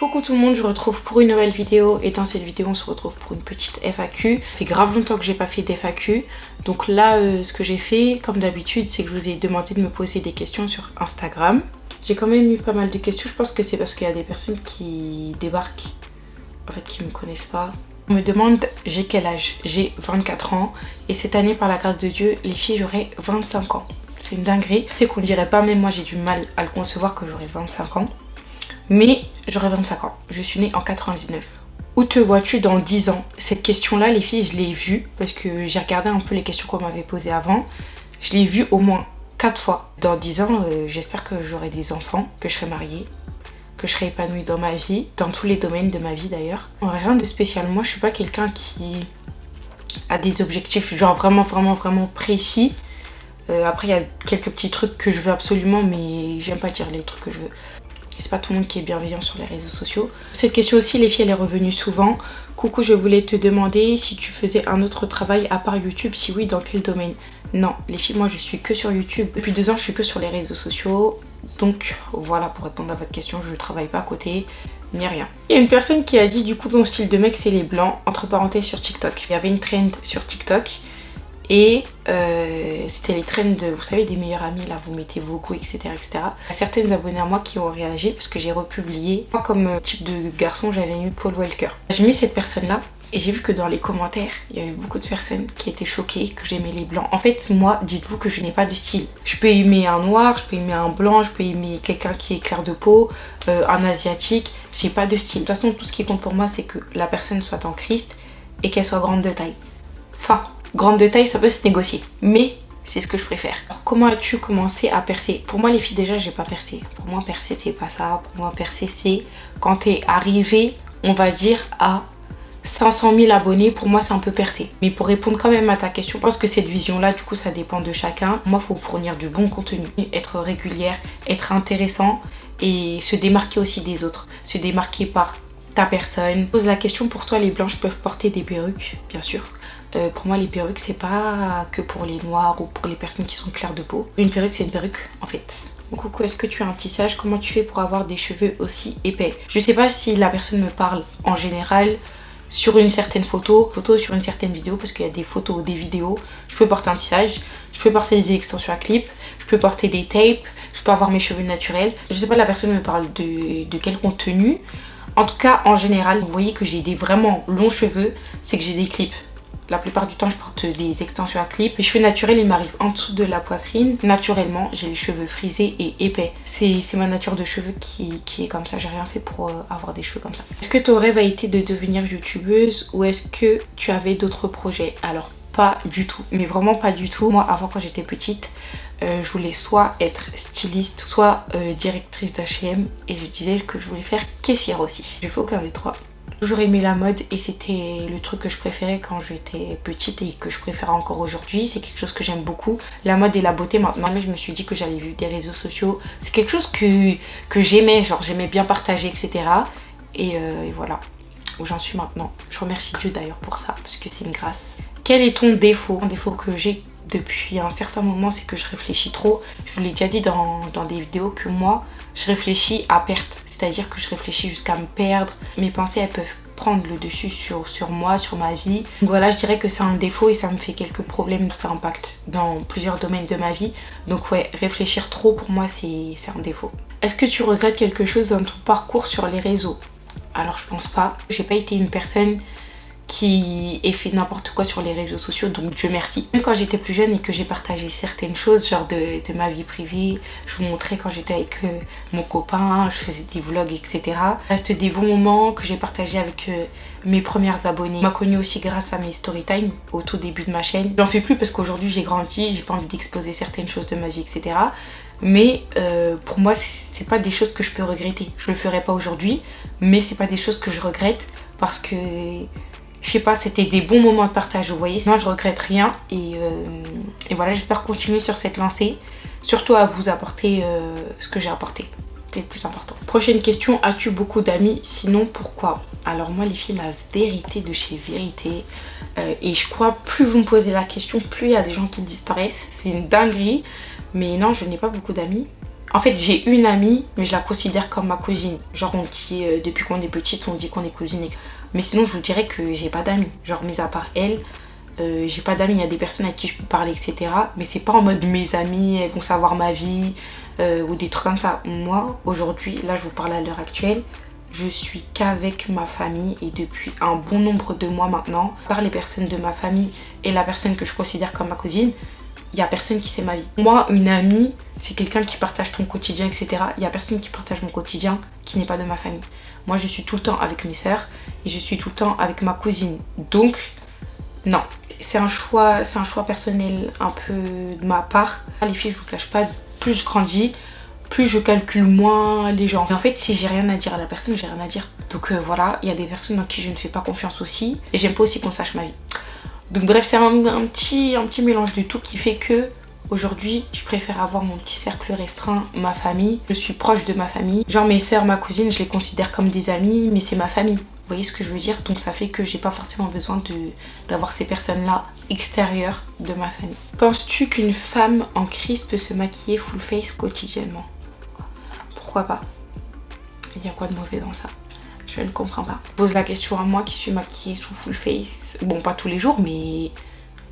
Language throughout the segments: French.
Coucou tout le monde, je vous retrouve pour une nouvelle vidéo et dans cette vidéo on se retrouve pour une petite FAQ. Ça fait grave longtemps que j'ai pas fait d'FAQ, donc là ce que j'ai fait comme d'habitude c'est que je vous ai demandé de me poser des questions sur Instagram. J'ai quand même eu pas mal de questions, je pense que c'est parce qu'il y a des personnes qui débarquent, en fait qui me connaissent pas. On me demande j'ai quel âge, j'ai 24 ans et cette année par la grâce de Dieu les filles j'aurai 25 ans. C'est une dinguerie, c'est qu'on dirait pas, même moi j'ai du mal à le concevoir que j'aurai 25 ans. Mais j'aurai 25 ans, je suis née en 99. Où te vois-tu dans 10 ans? Cette question-là, les filles, je l'ai vue parce que j'ai regardé un peu les questions qu'on m'avait posées avant. Je l'ai vue au moins 4 fois. Dans 10 ans, j'espère que j'aurai des enfants, que je serai mariée, que je serai épanouie dans ma vie, dans tous les domaines de ma vie d'ailleurs. Rien de spécial, moi je suis pas quelqu'un qui a des objectifs genre vraiment précis. Après il y a quelques petits trucs que je veux absolument, mais j'aime pas dire les trucs que je veux. C'est pas tout le monde qui est bienveillant sur les réseaux sociaux. Cette question aussi, les filles, elle est revenue souvent. Coucou, je voulais te demander si tu faisais un autre travail à part YouTube, si oui, dans quel domaine? Non, les filles, moi je suis que sur YouTube. Depuis 2 ans, je suis que sur les réseaux sociaux. Donc voilà, pour répondre à votre question, je ne travaille pas à côté, ni rien. Il y a une personne qui a dit, du coup, ton style de mec, c'est les blancs, entre parenthèses sur TikTok. Il y avait une trend sur TikTok. Et c'était les trends de, vous savez, des meilleurs amis, là vous mettez vos goûts, etc. Il y a certaines abonnées à moi qui ont réagi parce que j'ai republié. Moi comme type de garçon j'avais mis Paul Walker. J'ai mis cette personne là et j'ai vu que dans les commentaires il y avait beaucoup de personnes qui étaient choquées que j'aimais les blancs. En fait moi, dites-vous que je n'ai pas de style. Je peux aimer un noir, je peux aimer un blanc, je peux aimer quelqu'un qui est clair de peau, un asiatique. J'ai pas de style. De toute façon tout ce qui compte pour moi c'est que la personne soit en Christ et qu'elle soit grande de taille. Enfin, grande de taille, ça peut se négocier, mais c'est ce que je préfère. Alors, comment as-tu commencé à percer? Pour moi, les filles, déjà, j'ai pas percé. Pour moi, percer, c'est pas ça. Pour moi, percer, c'est quand t'es arrivé, on va dire, à 500 000 abonnés. Pour moi, c'est un peu percé. Mais pour répondre quand même à ta question, je pense que cette vision-là, du coup, ça dépend de chacun. Moi, il faut fournir du bon contenu, être régulière, être intéressant et se démarquer aussi des autres. Se démarquer par ta personne. Pose la question, pour toi, les blanches peuvent porter des perruques, bien sûr. Pour moi les perruques c'est pas que pour les noirs ou pour les personnes qui sont claires de peau. Une perruque c'est une perruque en fait. Donc, coucou, est-ce que tu as un tissage? Comment tu fais pour avoir des cheveux aussi épais? Je sais pas si la personne me parle en général sur une certaine photo sur une certaine vidéo, parce qu'il y a des photos ou des vidéos. Je peux porter un tissage, je peux porter des extensions à clip, je peux porter des tapes, je peux avoir mes cheveux naturels. Je sais pas la personne me parle de quel contenu. En tout cas en général, vous voyez que j'ai des vraiment longs cheveux, c'est que j'ai des clips. La plupart du temps, je porte des extensions à clip. Les cheveux naturels, ils m'arrivent en dessous de la poitrine. Naturellement, j'ai les cheveux frisés et épais. C'est ma nature de cheveux qui est comme ça. J'ai rien fait pour avoir des cheveux comme ça. Est-ce que ton rêve a été de devenir youtubeuse ou est-ce que tu avais d'autres projets? Alors, pas du tout. Mais vraiment pas du tout. Moi, avant, quand j'étais petite, je voulais soit être styliste, soit directrice d'H&M. Et je disais que je voulais faire caissière aussi. J'ai fait aucun des trois. J'ai toujours aimé la mode et c'était le truc que je préférais quand j'étais petite et que je préfère encore aujourd'hui. C'est quelque chose que j'aime beaucoup, la mode et la beauté. Maintenant je me suis dit que j'allais vivre des réseaux sociaux. C'est quelque chose que j'aimais, genre j'aimais bien partager, etc. Et voilà où j'en suis maintenant. Je remercie Dieu d'ailleurs pour ça parce que c'est une grâce. Quel est ton défaut? Un défaut que j'ai depuis un certain moment, c'est que je réfléchis trop. Je vous l'ai déjà dit dans des vidéos que moi, je réfléchis à perte. C'est-à-dire que je réfléchis jusqu'à me perdre. Mes pensées, elles peuvent prendre le dessus sur moi, sur ma vie. Donc voilà, je dirais que c'est un défaut et ça me fait quelques problèmes. Ça impacte dans plusieurs domaines de ma vie. Donc ouais, réfléchir trop pour moi, c'est un défaut. Est-ce que tu regrettes quelque chose dans ton parcours sur les réseaux? Alors je pense pas. J'ai pas été une personne qui ait fait n'importe quoi sur les réseaux sociaux, donc Dieu merci. Même quand j'étais plus jeune et que j'ai partagé certaines choses, genre de ma vie privée, je vous montrais quand j'étais avec mon copain, je faisais des vlogs, etc. Ça reste des bons moments que j'ai partagé avec mes premières abonnées. On m'a connue aussi grâce à mes story time au tout début de ma chaîne. J'en fais plus parce qu'aujourd'hui j'ai grandi, j'ai pas envie d'exposer certaines choses de ma vie, etc. Mais pour moi c'est pas des choses que je peux regretter. Je le ferai pas aujourd'hui, mais c'est pas des choses que je regrette parce que je sais pas, c'était des bons moments de partage, vous voyez. Sinon je regrette rien et voilà, j'espère continuer sur cette lancée. Surtout à vous apporter ce que j'ai apporté. C'est le plus important. Prochaine question, as-tu beaucoup d'amis? Sinon pourquoi? Alors moi les filles, la vérité de chez vérité. Et je crois plus vous me posez la question, plus il y a des gens qui disparaissent. C'est une dinguerie. Mais non, je n'ai pas beaucoup d'amis. En fait, j'ai une amie, mais je la considère comme ma cousine. Genre, on dit, depuis qu'on est petite, on dit qu'on est cousine. Mais sinon, je vous dirais que j'ai pas d'amis. Genre, mis à part elle, j'ai pas d'amis. Il y a des personnes à qui je peux parler, etc. Mais c'est pas en mode mes amis, elles vont savoir ma vie ou des trucs comme ça. Moi, aujourd'hui, là, je vous parle à l'heure actuelle, je suis qu'avec ma famille et depuis un bon nombre de mois maintenant, par les personnes de ma famille et la personne que je considère comme ma cousine, il n'y a personne qui sait ma vie. Moi, une amie, c'est quelqu'un qui partage ton quotidien, etc. Il n'y a personne qui partage mon quotidien qui n'est pas de ma famille. Moi, je suis tout le temps avec mes sœurs et je suis tout le temps avec ma cousine. Donc, non. C'est un choix personnel un peu de ma part. Les filles, je vous cache pas, plus je grandis, plus je calcule moins les gens. Mais en fait, si j'ai rien à dire à la personne, j'ai rien à dire. Donc voilà, il y a des personnes en qui je ne fais pas confiance aussi. Et j'aime pas aussi qu'on sache ma vie. Donc bref, c'est un petit mélange de tout qui fait que aujourd'hui, je préfère avoir mon petit cercle restreint, ma famille. Je suis proche de ma famille. Genre mes sœurs, ma cousine, je les considère comme des amis, mais c'est ma famille. Vous voyez ce que je veux dire? Donc ça fait que j'ai pas forcément besoin d'avoir ces personnes-là extérieures de ma famille. Penses-tu qu'une femme en Christ peut se maquiller full face quotidiennement? Pourquoi pas? Il y a quoi de mauvais dans ça? Je ne comprends pas. Je pose la question à moi qui suis maquillée sous full face. Bon, pas tous les jours, mais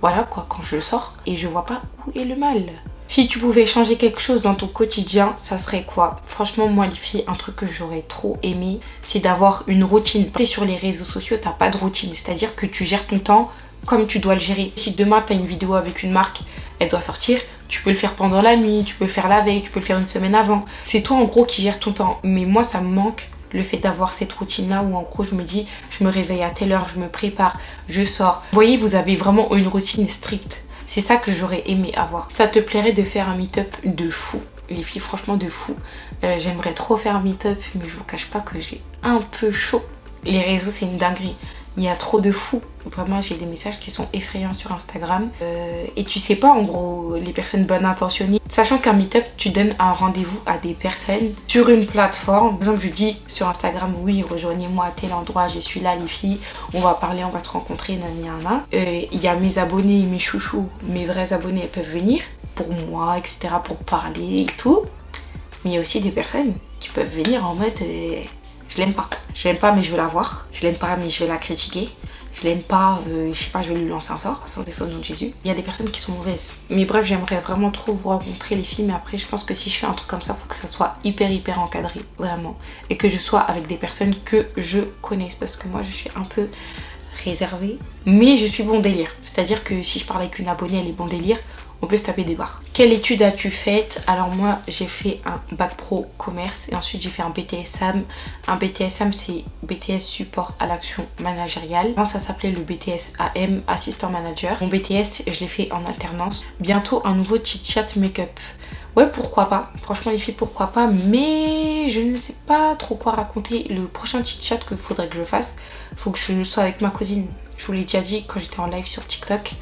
voilà quoi, quand je sors et je vois pas où est le mal. Si tu pouvais changer quelque chose dans ton quotidien, ça serait quoi? Franchement, moi les filles, un truc que j'aurais trop aimé, c'est d'avoir une routine. T'es sur les réseaux sociaux, t'as pas de routine. C'est-à-dire que tu gères ton temps comme tu dois le gérer. Si demain t'as une vidéo avec une marque, elle doit sortir, tu peux le faire pendant la nuit, tu peux le faire la veille, tu peux le faire une semaine avant. C'est toi en gros qui gères ton temps. Mais moi ça me manque le fait d'avoir cette routine là où en gros je me dis, je me réveille à telle heure, je me prépare, je sors. Vous voyez, vous avez vraiment une routine stricte. C'est ça que j'aurais aimé avoir. Ça te plairait de faire un meet-up de fou? Les filles, franchement de fou. J'aimerais trop faire un meet-up, mais je vous cache pas que j'ai un peu chaud. Les réseaux, c'est une dinguerie. Il y a trop de fous. Vraiment, j'ai des messages qui sont effrayants sur Instagram. Et tu sais pas, en gros, les personnes bonnes intentionnées. Sachant qu'un meet-up, tu donnes un rendez-vous à des personnes sur une plateforme. Par exemple, je dis sur Instagram, oui, rejoignez-moi à tel endroit, je suis là, les filles. On va parler, on va se rencontrer, nanana. Il y a mes abonnés, mes chouchous, mes vrais abonnés, elles peuvent venir pour moi, etc., pour parler et tout. Mais il y a aussi des personnes qui peuvent venir en mode... je l'aime pas. Je l'aime pas, mais je veux la voir. Je l'aime pas, mais je vais la critiquer. Je l'aime pas, je sais pas, je vais lui lancer un sort, sans défaut au nom de Jésus. Il y a des personnes qui sont mauvaises. Mais bref, j'aimerais vraiment trop vous rencontrer les filles. Mais après, je pense que si je fais un truc comme ça, il faut que ça soit hyper encadré. Vraiment. Et que je sois avec des personnes que je connaisse. Parce que moi, je suis un peu réservée. Mais je suis bon délire. C'est-à-dire que si je parle avec une abonnée, elle est bon délire. On peut se taper des barres. Quelle étude as-tu faite? Alors moi, j'ai fait un bac pro commerce et ensuite j'ai fait un BTS SAM. Un BTS SAM, c'est BTS support à l'action managériale. Avant, ça s'appelait le BTS AM, assistant manager. Mon BTS, je l'ai fait en alternance. Bientôt un nouveau chit-chat make-up. Ouais, pourquoi pas. Franchement les filles, pourquoi pas. Mais je ne sais pas trop quoi raconter. Le prochain chit-chat qu'il faudrait que je fasse, faut que je sois avec ma cousine. Je vous l'ai déjà dit quand j'étais en live sur TikTok.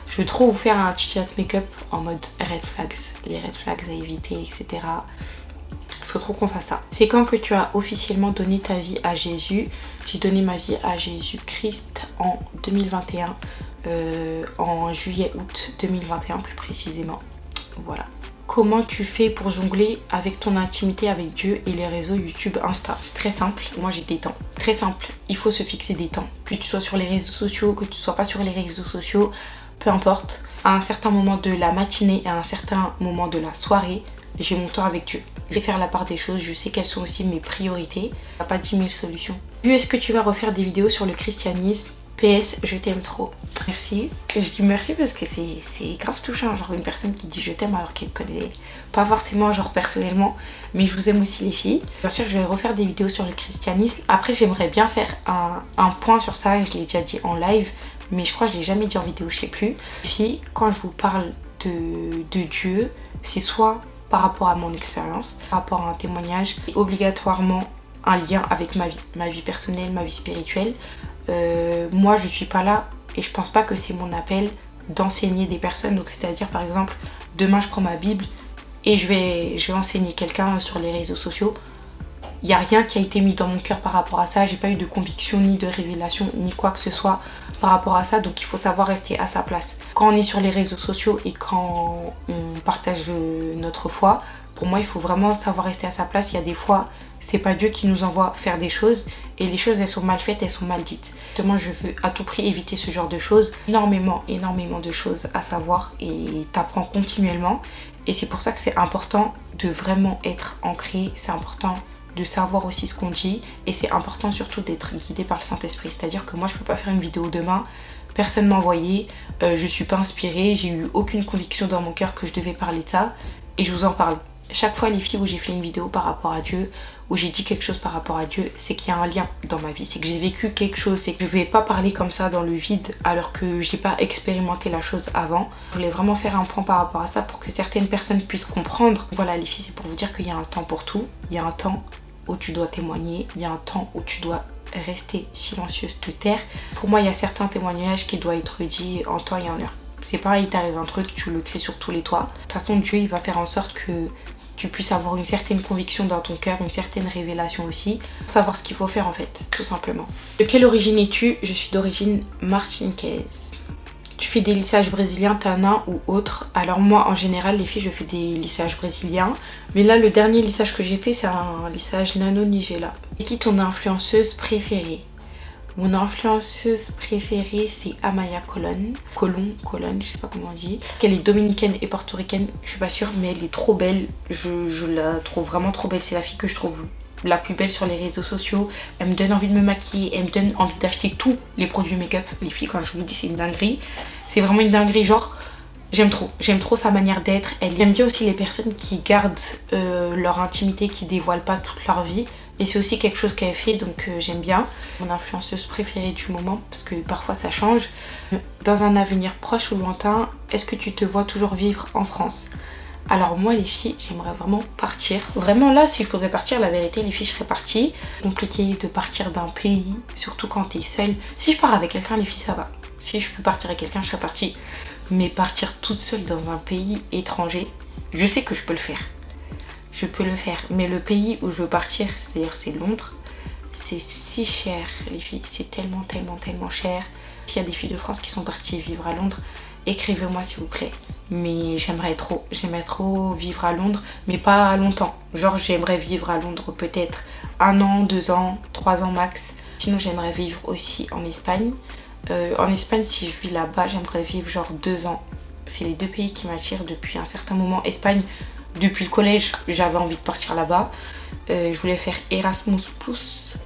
Je veux trop vous faire un chit-chat make-up en mode red flags. Les red flags à éviter, etc. Faut trop qu'on fasse ça. C'est quand que tu as officiellement donné ta vie à Jésus? J'ai donné ma vie à Jésus-Christ en 2021. En juillet-août 2021 plus précisément. Voilà. Comment tu fais pour jongler avec ton intimité avec Dieu et les réseaux YouTube, Insta? C'est très simple, moi j'ai des temps. Très simple, il faut se fixer des temps. Que tu sois sur les réseaux sociaux, que tu sois pas sur les réseaux sociaux, peu importe. À un certain moment de la matinée et à un certain moment de la soirée, j'ai mon temps avec Dieu. Je vais faire la part des choses, je sais quelles sont aussi mes priorités. Il n'y a pas 10 000 solutions. Est-ce que tu vas refaire des vidéos sur le christianisme? PS, je t'aime trop. Merci. Je dis merci parce que c'est grave touchant, genre une personne qui dit je t'aime alors qu'elle connaît pas forcément genre personnellement, mais je vous aime aussi les filles. Bien sûr, je vais refaire des vidéos sur le christianisme. Après, j'aimerais bien faire un point sur ça, je l'ai déjà dit en live, mais je crois que je l'ai jamais dit en vidéo, je sais plus. Les filles, quand je vous parle de Dieu, c'est soit par rapport à mon expérience, par rapport à un témoignage, et obligatoirement un lien avec ma vie personnelle, ma vie spirituelle. Moi je suis pas là et je pense pas que c'est mon appel d'enseigner des personnes. Donc c'est à dire par exemple demain je prends ma Bible et je vais enseigner quelqu'un sur les réseaux sociaux. Il n'y a rien qui a été mis dans mon cœur par rapport à ça. J'ai pas eu de conviction ni de révélation ni quoi que ce soit par rapport à ça. Donc il faut savoir rester à sa place. Quand on est sur les réseaux sociaux et quand on partage notre foi, Pour moi, il faut vraiment savoir rester à sa place. Il y a des fois, c'est pas Dieu qui nous envoie faire des choses et les choses, elles sont mal faites, elles sont mal dites. Justement, je veux à tout prix éviter ce genre de choses. Énormément de choses à savoir et t'apprends continuellement. Et c'est pour ça que c'est important de vraiment être ancré. C'est important de savoir aussi ce qu'on dit et c'est important surtout d'être guidé par le Saint-Esprit. C'est-à-dire que moi, je peux pas faire une vidéo demain. Personne m'a envoyé, je suis pas inspirée, j'ai eu aucune conviction dans mon cœur que je devais parler de ça et je vous en parle. Chaque fois les filles où j'ai fait une vidéo par rapport à Dieu, où j'ai dit quelque chose par rapport à Dieu, c'est qu'il y a un lien dans ma vie, c'est que j'ai vécu quelque chose, c'est que je vais pas parler comme ça dans le vide alors que j'ai pas expérimenté la chose avant. Je voulais vraiment faire un point par rapport à ça pour que certaines personnes puissent comprendre. Voilà les filles, c'est pour vous dire qu'il y a un temps pour tout, il y a un temps où tu dois témoigner, il y a un temps où tu dois rester silencieuse, te taire. Pour moi, il y a certains témoignages qui doivent être dits en temps et en heure. C'est pareil, il t'arrive un truc, tu le cries sur tous les toits. De toute façon, Dieu, il va faire en sorte que tu puisses avoir une certaine conviction dans ton cœur, une certaine révélation aussi. Savoir ce qu'il faut faire en fait, tout simplement. De quelle origine es-tu? Je suis d'origine martiniquaise. Tu fais des lissages brésiliens, Tana ou autre? Alors moi, en général, les filles, je fais des lissages brésiliens. Mais là, le dernier lissage que j'ai fait, c'est un lissage Nano Nigella. Et qui ton influenceuse préférée? Mon influenceuse préférée, c'est Amaya Colon, je sais pas comment on dit. Elle est dominicaine et portoricaine, je suis pas sûre, mais elle est trop belle. Je la trouve vraiment trop belle. C'est la fille que je trouve la plus belle sur les réseaux sociaux. Elle me donne envie de me maquiller, elle me donne envie d'acheter tous les produits make-up. Les filles, quand je vous dis, c'est une dinguerie. C'est vraiment une dinguerie, genre, j'aime trop sa manière d'être. Elle aime bien aussi les personnes qui gardent leur intimité, qui dévoilent pas toute leur vie. Et c'est aussi quelque chose qu'elle fait, donc j'aime bien. Mon influenceuse préférée du moment, parce que parfois ça change. Dans un avenir proche ou lointain, est-ce que tu te vois toujours vivre en France? Alors moi les filles, j'aimerais vraiment partir. Vraiment là, si je pouvais partir, la vérité les filles, je serais partie. Compliqué de partir d'un pays, surtout quand t'es seule. Si je pars avec quelqu'un, les filles, ça va. Si je peux partir avec quelqu'un, je serais partie. Mais partir toute seule dans un pays étranger, je sais que je peux le faire. Je peux le faire, mais le pays où je veux partir, c'est-à-dire c'est Londres, c'est si cher les filles, c'est tellement cher. S'il y a des filles de France qui sont parties vivre à Londres, écrivez-moi s'il vous plaît. Mais j'aimerais trop vivre à Londres, mais pas longtemps. Genre j'aimerais vivre à Londres peut-être 1 an, 2 ans, 3 ans max. Sinon j'aimerais vivre aussi en Espagne. En Espagne, si je vis là-bas, j'aimerais vivre genre 2 ans. C'est les 2 pays qui m'attirent depuis un certain moment. Espagne, depuis le collège, j'avais envie de partir là-bas. Je voulais faire Erasmus+.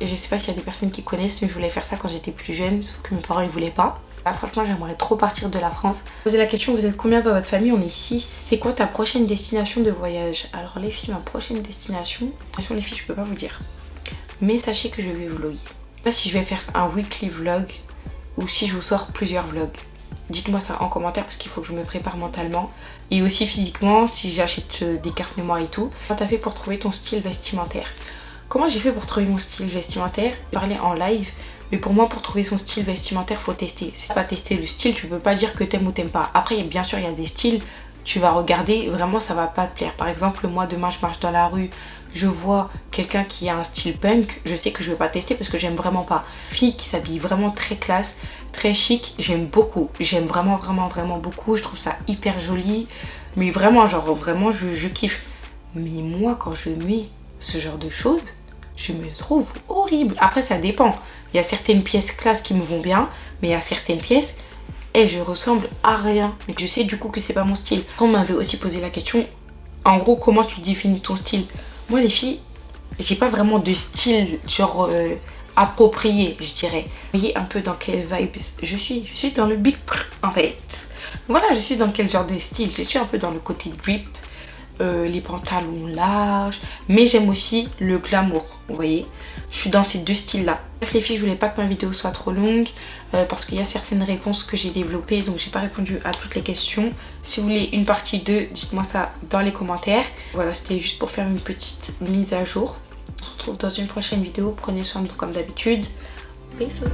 Et je sais pas s'il y a des personnes qui connaissent, mais je voulais faire ça quand j'étais plus jeune, sauf que mes parents ils voulaient pas. Là, franchement, j'aimerais trop partir de la France. Posez la question, vous êtes combien dans votre famille? On est 6. C'est quoi ta prochaine destination de voyage? Alors les filles, ma prochaine destination, les filles, je peux pas vous dire. Mais sachez que je vais vlogger. Je sais pas si je vais faire un weekly vlog ou si je vous sors plusieurs vlogs. Dites-moi ça en commentaire parce qu'il faut que je me prépare mentalement et aussi physiquement si j'achète des cartes mémoire et tout. Comment t'as fait pour trouver ton style vestimentaire? Comment j'ai fait pour trouver mon style vestimentaire? Parler en live, mais pour moi pour trouver son style vestimentaire faut tester. Si tu pas tester le style, tu peux pas dire que t'aimes ou t'aimes pas. Après bien sûr il y a des styles, tu vas regarder, vraiment ça va pas te plaire. Par exemple moi demain je marche dans la rue, je vois quelqu'un qui a un style punk, je sais que je vais pas tester parce que j'aime vraiment pas. Fille qui s'habille vraiment très classe, très chic, j'aime beaucoup. J'aime vraiment beaucoup, je trouve ça hyper joli. Mais vraiment, genre vraiment je kiffe. Mais moi quand je mets ce genre de choses, je me trouve horrible. Après ça dépend. Il y a certaines pièces classe qui me vont bien, mais il y a certaines pièces, et je ressemble à rien. Mais je sais du coup que c'est pas mon style. On m'avait aussi posé la question, en gros comment tu définis ton style? Moi les filles, j'ai pas vraiment de style genre approprié je dirais. Vous voyez un peu dans quelle vibe je suis dans le big en fait. Voilà, je suis dans quel genre de style? Je suis un peu dans le côté drip, les pantalons larges, mais j'aime aussi le glamour, vous voyez. Je suis dans ces 2 styles là. Bref les filles, je voulais pas que ma vidéo soit trop longue parce qu'il y a certaines réponses que j'ai développées, donc j'ai pas répondu à toutes les questions. Si vous voulez une partie 2, dites-moi ça dans les commentaires. Voilà, c'était juste pour faire une petite mise à jour. On se retrouve dans une prochaine vidéo, prenez soin de vous comme d'habitude. Bisous.